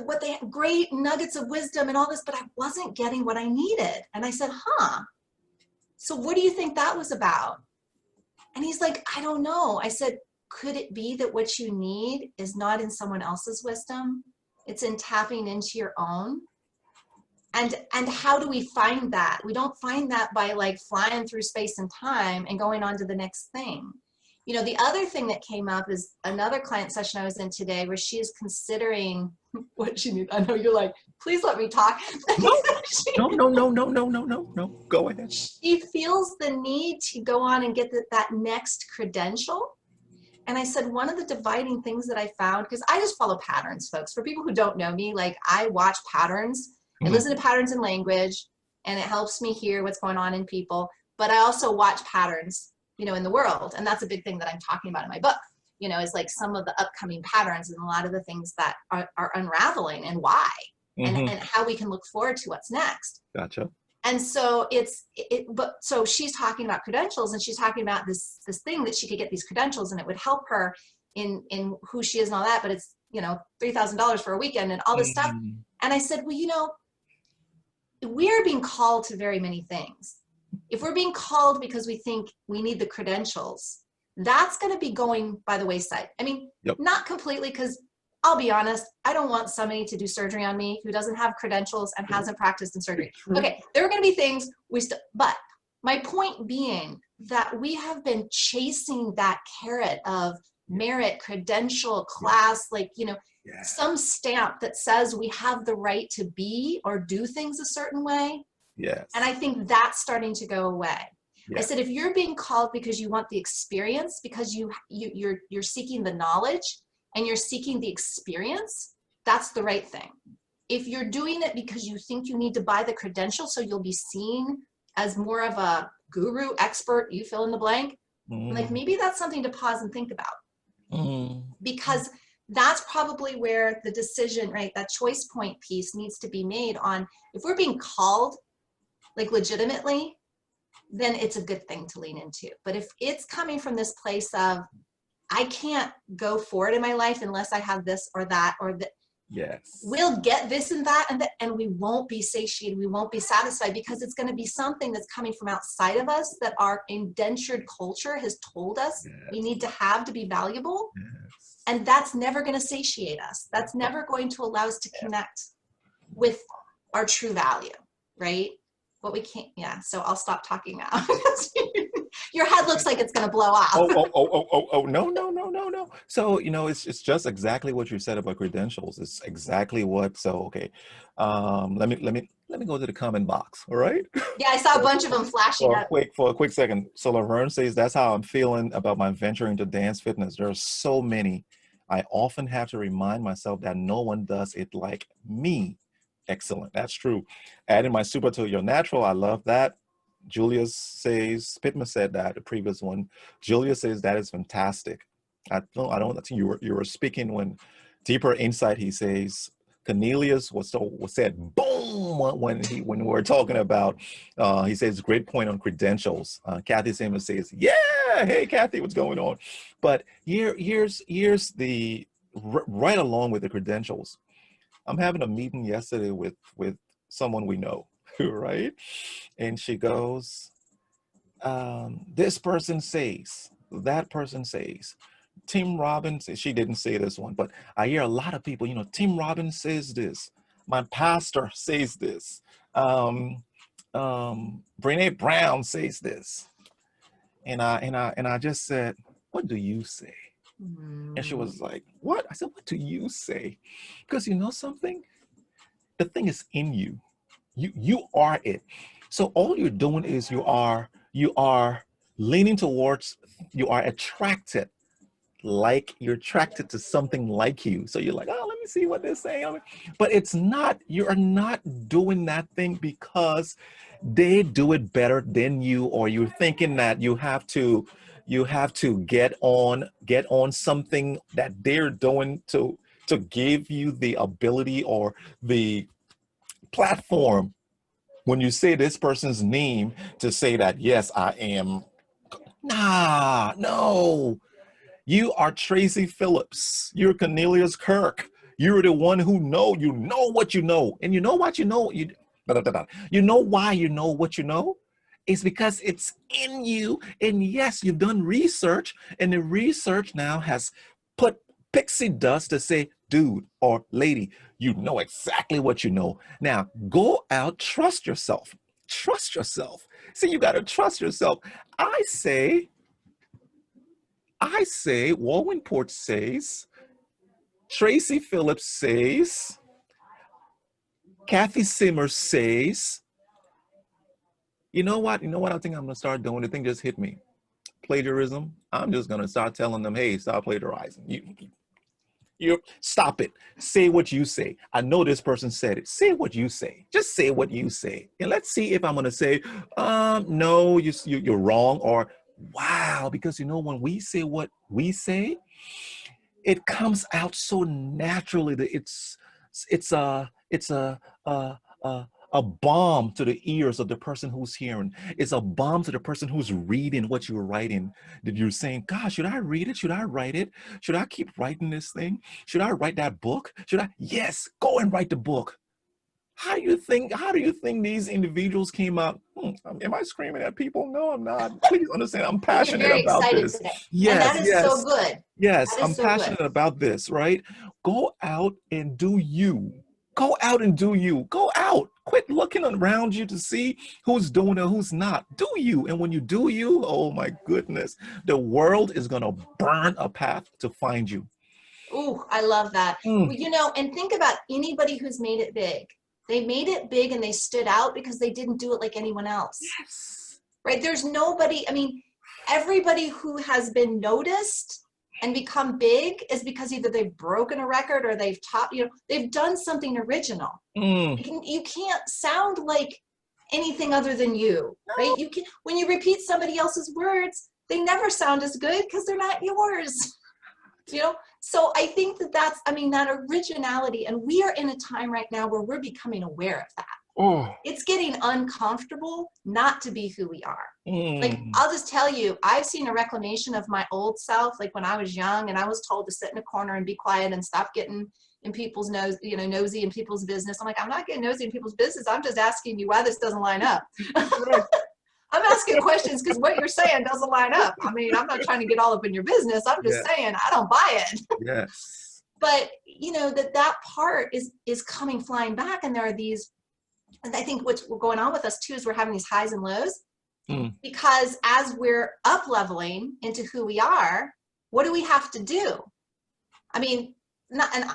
what they have, great nuggets of wisdom and all this, but I wasn't getting what I needed. And I said, huh, so what do you think that was about? And he's like, I don't know. I said, could it be that what you need is not in someone else's wisdom? It's in tapping into your own. And how do we find that? We don't find that by like flying through space and time and going on to the next thing. You know, the other thing that came up is another client session I was in today where she is considering what she needs. I know you're like, please let me talk.
No. Go ahead.
She feels the need to go on and get that next credential. And I said, one of the dividing things that I found, because I just follow patterns, folks. For people who don't know me, like I watch patterns. I listen to patterns in language, and it helps me hear what's going on in people. But I also watch patterns, you know, in the world. And that's a big thing that I'm talking about in my book, you know, is like some of the upcoming patterns and a lot of the things that are unraveling and why, and how we can look forward to what's next.
Gotcha.
And so so she's talking about credentials, and she's talking about this thing that she could get these credentials and it would help her in who she is and all that. But it's, you know, $3,000 for a weekend and all this stuff. And I said, well, you know, we are being called to very many things. If we're being called because we think we need the credentials, that's going to be going by the wayside. I mean, not completely, because I'll be honest, I don't want somebody to do surgery on me who doesn't have credentials and hasn't practiced in surgery. Okay, there are going to be things but my point being that we have been chasing that carrot of merit, credential, class, like, you know, some stamp that says we have the right to be or do things a certain way. And I think that's starting to go away. I said, if you're being called because you want the experience, because you're seeking the knowledge and you're seeking the experience, that's the right thing. If you're doing it because you think you need to buy the credential so you'll be seen as more of a guru, expert, you fill in the blank, like maybe that's something to pause and think about. Because that's probably where the decision, right, that choice point piece needs to be made on, if we're being called like legitimately, then it's a good thing to lean into. But if it's coming from this place of, I can't go forward in my life unless I have this or that, or that,
Yes.
we'll get this and that, and we won't be satiated, we won't be satisfied, because it's going to be something that's coming from outside of us that our indentured culture has told us we
Yes.
need to have to be valuable.
Yes.
And that's never going to satiate us. That's never going to allow us to connect with our true value, right? What we can't, yeah. So I'll stop talking now. Your head looks like it's going to blow off.
No, no, no, no, no. So, it's just exactly what you said about credentials. It's exactly what, so, okay. Let me go to the comment box, all right?
Yeah, I saw a bunch of them flashing up.
For a quick second. So Laverne says, that's how I'm feeling about my venture into dance fitness. There are so many. I often have to remind myself that no one does it like me. Excellent. That's true. Adding my super to your natural. I love that. Julia says, Pittman said that, the previous one. Julia says that is fantastic. I don't think you were speaking when deeper insight, he says. Cornelius was said boom when we were talking about, he says great point on credentials. Kathy Simmons says, yeah, hey Kathy, what's going on? But here's the right along with the credentials. I'm having a meeting yesterday with someone we know, right? And she goes, this person says, that person says, Tim Robbins, she didn't say this one, but I hear a lot of people, Tim Robbins says this, my pastor says this, Brene Brown says this. And I just said, what do you say? And she was like, what? I said, what do you say? Because you know something? The thing is in you. You are it. So all you're doing is you are leaning towards, you are attracted, like you're attracted to something like you. So you're like, oh, let me see what they're saying. But it's not, you are not doing that thing because they do it better than you, or you're thinking that you have to get on something that they're doing to give you the ability or the platform when you say this person's name to say that, yes, I am. Nah, no. You are Traci Phillips. You're Cornelius Kirk. You're the one who you know what you know. And you know what you know? You know why you know what you know? It's because it's in you. And yes, you've done research, and the research now has put pixie dust to say, dude or lady, you know exactly what you know. Now go out, trust yourself. Trust yourself. See, you got to trust yourself. I say, Wulwyn Porte says, Traci Phillips says, Kathy Simmer says, you know what? I think I'm going to start doing? The thing just hit me. Plagiarism. I'm just going to start telling them, hey, stop plagiarizing. You stop it. Say what you say. I know this person said it. Say what you say. Just say what you say. And let's see if I'm going to say, no, you're wrong, or wow, because when we say what we say, it comes out so naturally that it's a balm to the ears of the person who's hearing. It's a balm to the person who's reading what you're writing. That you're saying, gosh, should I read it? Should I write it? Should I keep writing this thing? Should I write that book? Yes, go and write the book. How do you think these individuals came out? Am I screaming at people? No, I'm not. Please understand, I'm
You're
passionate
very
about
excited
this.
today. And that
Yes,
is so
yes,
good.
yes,
That is
I'm
so good.
passionate about this, right? Go out and do you. Go out and do you. Go out. Quit looking around you to see who's doing it, who's not. Do you. And when you do you, oh my goodness, the world is going to burn a path to find you.
Ooh, I love that.
Mm.
Well, and think about anybody who's made it big. They made it big and they stood out because they didn't do it like anyone else,
Yes.
right? There's nobody, everybody who has been noticed and become big is because either they've broken a record or they've done something original.
Mm.
You can't sound like anything other than you, right? When you repeat somebody else's words, they never sound as good because they're not yours. So I think that that's, I mean, that originality, and we are in a time right now where we're becoming aware of that.
Oh.
It's getting uncomfortable not to be who we are. Like,
Mm.
I'll just tell you, I've seen a reclamation of my old self, like when I was young and I was told to sit in a corner and be quiet and stop getting in people's nose, you know, nosy in people's business. I'm like, I'm not getting nosy in people's business. I'm just asking you why this doesn't line up.
Right.
I'm asking questions because what you're saying doesn't line up. I mean, I'm not trying to get all up in your business. I'm just
Yeah.
saying I don't buy it.
Yes.
But you know, that part is coming flying back, and there are these, and I think what's going on with us too is we're having these highs and lows,
Mm.
because as we're up leveling into who we are, what do we have to do? I mean, not an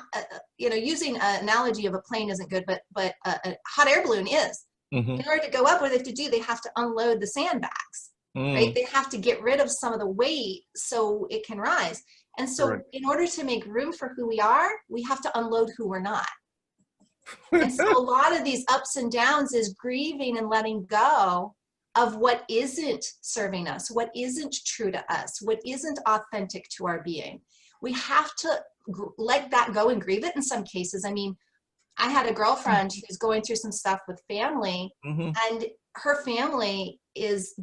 you know, using an analogy of a plane isn't good, but a hot air balloon is.
Mm-hmm.
In order to go up, what they have to do, they have to unload the sandbags, right?
Mm.
They have to get rid of some of the weight so it can rise. And so
Correct.
in order to make room for who we are, we have to unload who we're not. And so a lot of these ups and downs is grieving and letting go of what isn't serving us, what isn't true to us, what isn't authentic to our being. We have to let that go and grieve it in some cases. I mean, I had a girlfriend who's going through some stuff with family,
Mm-hmm.
and her family is,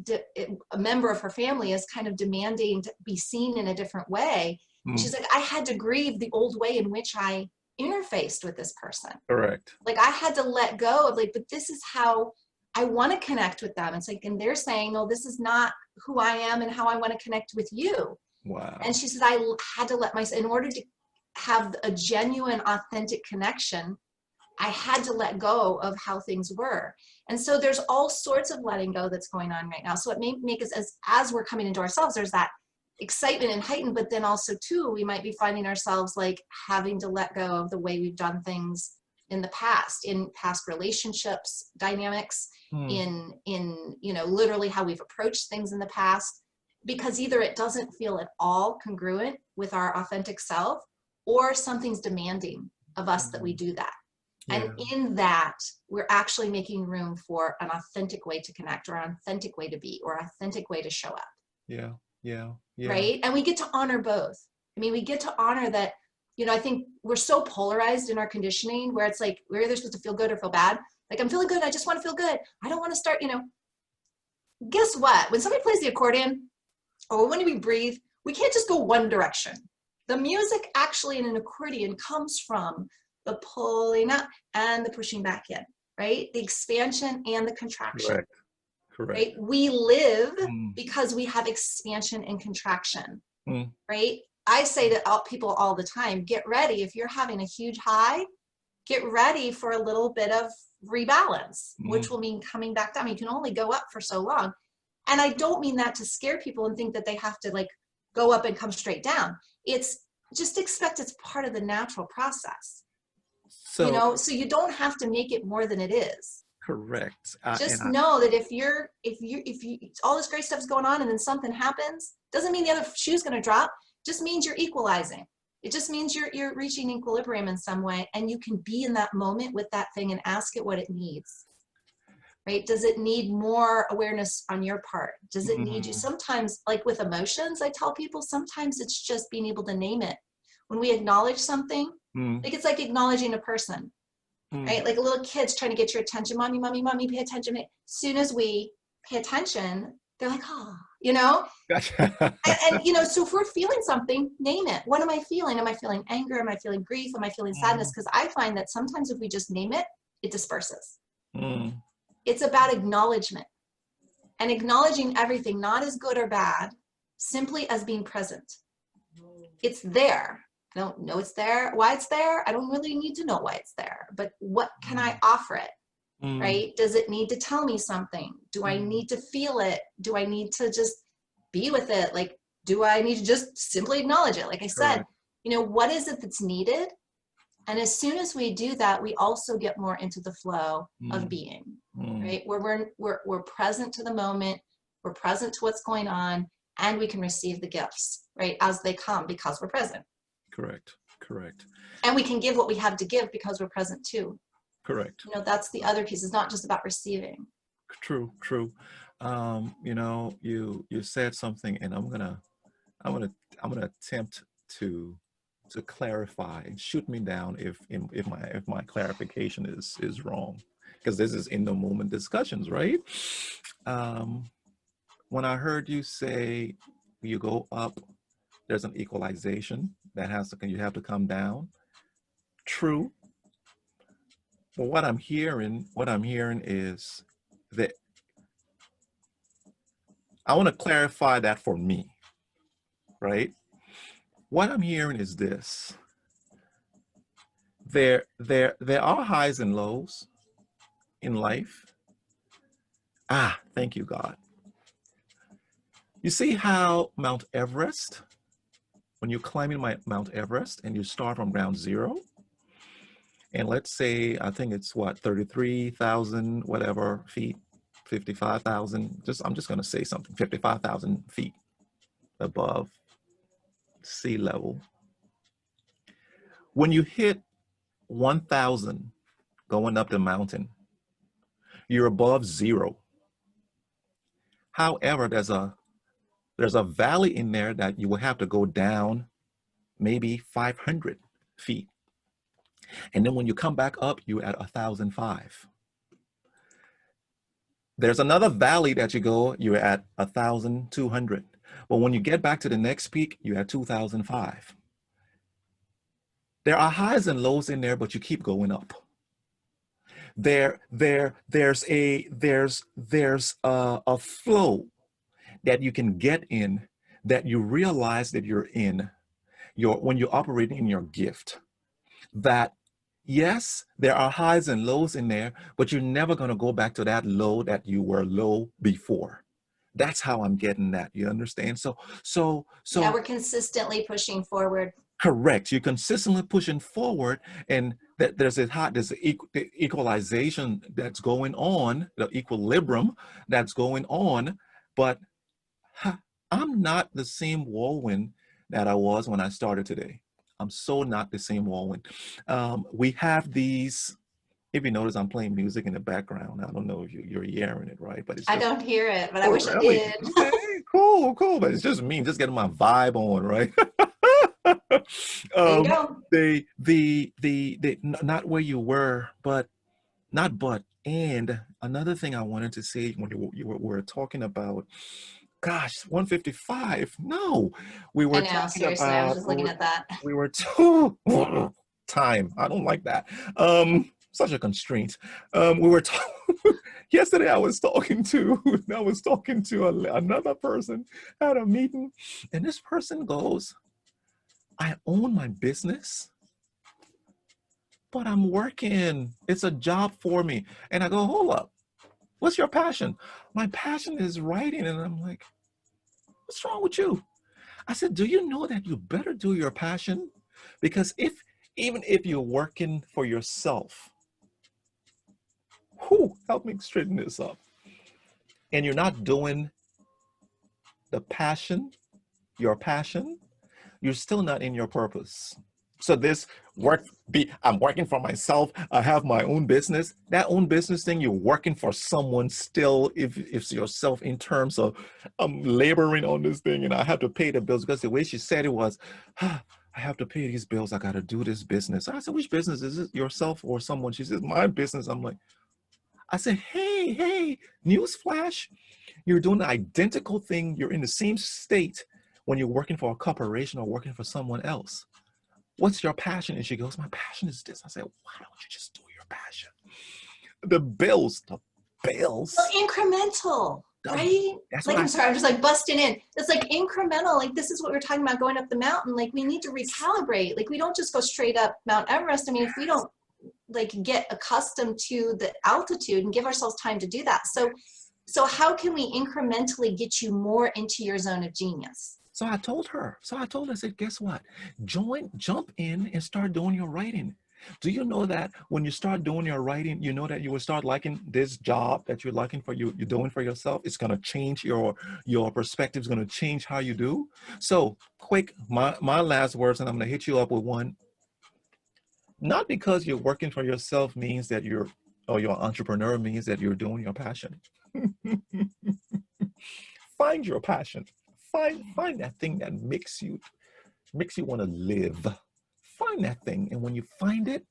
a member of her family is kind of demanding to be seen in a different way. And
Mm.
she's like, I had to grieve the old way in which I interfaced with this person.
Correct.
Like, I had to let go of, like, but this is how I want to connect with them. It's like, and they're saying, no, this is not who I am and how I want to connect with you. And
Wow.
she said, I had to let myself, in order to have a genuine, authentic connection, I had to let go of how things were. And so there's all sorts of letting go that's going on right now. So it may make us, as we're coming into ourselves, there's that excitement and heightened, but then also too, we might be finding ourselves like having to let go of the way we've done things in the past, in past relationships, dynamics,
Mm.
in you know, literally how we've approached things in the past, because either it doesn't feel at all congruent with our authentic self, or something's demanding of us that we
Mm.
do that. And
Yeah.
in that, we're actually making room for an authentic way to connect, or an authentic way to be, or authentic way to show up,
Yeah. Yeah. Yeah.
right? And we get to honor both. I mean, we get to honor that, you know, I think we're so polarized in our conditioning where it's like, we're either supposed to feel good or feel bad. Like, I'm feeling good, I just want to feel good. I don't want to start, you know. Guess what? When somebody plays the accordion, or when we breathe, we can't just go one direction. The music actually in an accordion comes from the pulling up and the pushing back in, right? The expansion and the contraction,
Correct. Correct.
right? We live
Mm.
because we have expansion and contraction,
Mm.
right? I say to people all the time, get ready. If you're having a huge high, get ready for a little bit of rebalance, which
Mm.
will mean coming back down. You can only go up for so long. And I don't mean that to scare people and think that they have to like go up and come straight down. It's just expect it's part of the natural process, you
So
know, so you don't have to make it more than it is.
correct. And
Just
I,
know that if you all this great stuff's going on and then something happens, doesn't mean the other shoe's going to drop, just means you're equalizing. It just means you're reaching equilibrium in some way, and you can be in that moment with that thing and ask it what it needs, right? Does it need more awareness on your part? Does it need you?
mm.
Sometimes, like with emotions, I tell people, sometimes it's just being able to name it. When we acknowledge something,
Mm.
like it's like acknowledging a person,
Mm.
right? Like a little kid's trying to get your attention. Mommy, mommy, mommy, pay attention. As soon as we pay attention, they're like, oh, you know?
Gotcha.
And you know, so if we're feeling something, name it. What am I feeling? Am I feeling anger? Am I feeling grief? Am I feeling sadness?
Mm.
Because I find that sometimes if we just name it, it disperses.
Mm.
It's about acknowledgement, and acknowledging everything, not as good or bad, simply as being present. It's there. I don't know it's there, why it's there. I don't really need to know why it's there, but what can I offer it?
Mm.
Right? Does it need to tell me something? Do I
Mm.
need to feel it? Do I need to just be with it? Like, do I need to just simply acknowledge it? Like I said,
Correct.
you know, what is it that's needed? And as soon as we do that, we also get more into the flow of
Mm.
being,
Mm.
right? Where we're present to the moment, we're present to what's going on, and we can receive the gifts, right, as they come because we're present.
Correct. Correct.
And we can give what we have to give because we're present too.
Correct.
You know, that's the other piece. It's not just about receiving.
True. True. You know, you said something, and I'm gonna I'm gonna attempt to to clarify and shoot me down if my clarification is wrong, because this is in the moment discussions, right? Um, when I heard you say you go up, there's an equalization that has to you have to come down. True. But what I'm hearing is that I want to clarify that for me, right? What I'm hearing is this. There are highs and lows in life. Ah, thank you, God. You see how Mount Everest, when you're climbing Mount Everest and you start from ground zero, and let's say, I think it's what, 33,000, whatever feet, 55,000, I'm just going to say something, 55,000 feet above sea level. When you hit 1,000 going up the mountain, you're above zero. However, there's a valley in there that you will have to go down maybe 500 feet. And then when you come back up, you're at 1,005. There's another valley that you go, you're at 1,200. But when you get back to the next peak, you're at 2,005. There are highs and lows in there, but you keep going up. There's a flow that you can get in, that you realize that you're in when you're operating in your gift. That yes, there are highs and lows in there, but you're never going to go back to that low that you were low before. That's how I'm getting that. You understand?
Yeah, we're consistently pushing forward.
Correct. You're consistently pushing forward, and that there's the equalization that's going on, the equilibrium that's going on. But I'm not the same Wulwyn that I was when I started today. I'm so not the same Wulwyn. We have these. If you notice, I'm playing music in the background. I don't know if you're hearing it, right? But it's
I
just.
don't hear it, but I
Oh,
wish I
really?
did.
Okay, cool. But it's just me, just getting my vibe on, right?
There you
um,
go.
not where you were, but not but. And another thing I wanted to say when you were talking about, gosh, 155. No, we
I
were
know,
talking
seriously, I was
about
just looking at that.
we were time. I don't like that. Such a constraint. We were talking yesterday. I was talking to another person at a meeting, and this person goes, "I own my business, but I'm working. It's a job for me." And I go, "Hold up. What's your passion?" "My passion is writing." And I'm like, "What's wrong with you?" I said, "Do you know that you better do your passion? Because even if you're working for yourself, help me straighten this up, and you're not doing the passion, your passion, you're still not in your purpose." So this I'm working for myself. I have my own business. That own business thing, you're working for someone still, if it's yourself, in terms of I'm laboring on this thing and I have to pay the bills. Because the way she said it was, I have to pay these bills. I got to do this business. I said, "Which business? Is it yourself or someone?" She says, "My business." I'm like, I said, hey, newsflash, you're doing the identical thing. You're in the same state when you're working for a corporation or working for someone else. What's your passion? And she goes, "My passion is this." I said, "Why don't you just do your passion?" The bills.
Well, incremental,
Duh.
right?
That's what
Like,
I
I'm sorry, I'm
said.
just like busting in. It's like incremental. Like, this is what we're talking about going up the mountain. Like, we need to recalibrate. Like, we don't just go straight up Mount Everest. I mean, if we don't like get accustomed to the altitude and give ourselves time to do that. So how can we incrementally get you more into your zone of genius?
So I told her. I said, "Guess what? Jump in and start doing your writing. Do you know that when you start doing your writing, you know that you will start liking this job that you're liking you're doing for yourself? It's gonna change your perspective. Is gonna change how you do." So quick, my last words, and I'm gonna hit you up with one. Not because you're working for yourself means that you're entrepreneur means that you're doing your passion. Find your passion. Find that thing that makes you want to live. find that thing. And when you find it,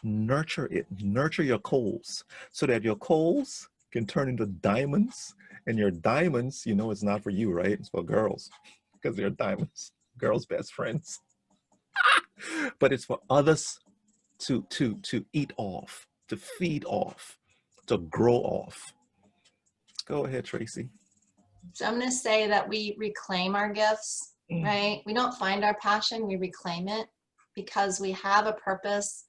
nurture it, nurture your coals so that your coals can turn into diamonds. And your diamonds, you know, it's not for you, right? It's for girls because they're diamonds, girls' best friends. But it's for others to eat off, to feed off, to grow off. Go ahead, Traci.
So I'm going to say that we reclaim our gifts,
Mm.
right? We don't find our passion, we reclaim it because we have a purpose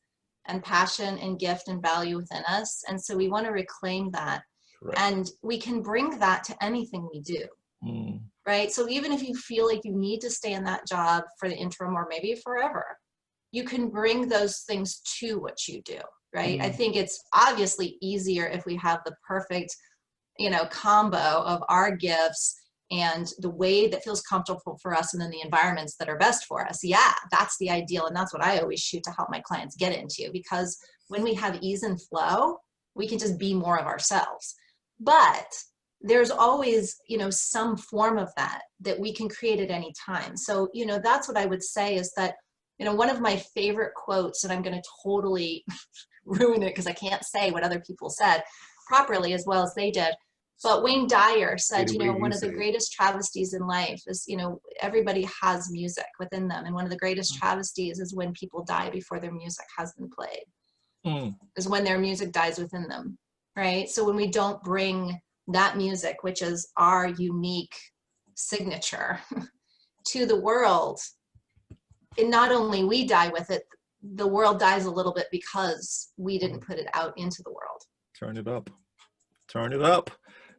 and passion and gift and value within us. And so we want to reclaim that.
Correct.
And we can bring that to anything we do,
Mm.
right? So even if you feel like you need to stay in that job for the interim or maybe forever, you can bring those things to what you do, right? I
Mm.
think it's obviously easier if we have the perfect, you know, combo of our gifts and the way that feels comfortable for us and then the environments that are best for us. Yeah, that's the ideal. And that's what I always shoot to help my clients get into, because when we have ease and flow, we can just be more of ourselves. But there's always, you know, some form of that that we can create at any time. So, you know, that's what I would say is that, you know, one of my favorite quotes, and I'm going to totally ruin it because I can't say what other people said properly as well as they did. But Wayne Dyer said, you know, one of the greatest travesties in life is, you know, everybody has music within them. And one of the greatest travesties is when people die before their music has been played, is when their music dies within them, right? So when we don't bring that music, which is our unique signature, to the world, and not only we die with it, the world dies a little bit because we didn't put it out into the world.
Turn it up. Turn it up.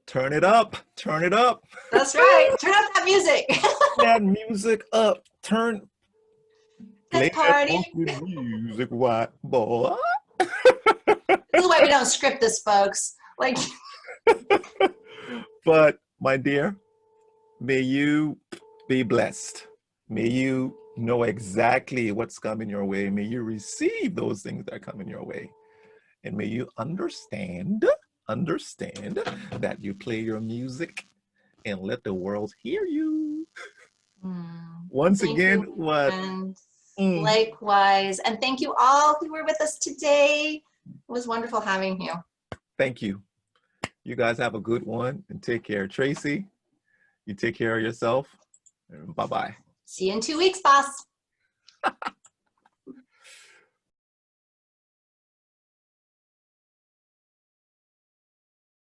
Turn it up. Turn it up.
That's right. Turn up that music.
That music up. Turn. Play
Let's
that
party.
funky music, white boy.
This is why we don't script this, folks. Like,
but my dear, may you be blessed. May you know exactly what's coming your way. May you receive those things that are coming your way. And may you understand that you play your music and let the world hear you. Once
thank
again,
you,
what?
Likewise. And thank you all who were with us today. It was wonderful having you.
Thank you. You guys have a good one and take care. Traci, you take care of yourself. Bye-bye.
See you in 2 weeks, boss.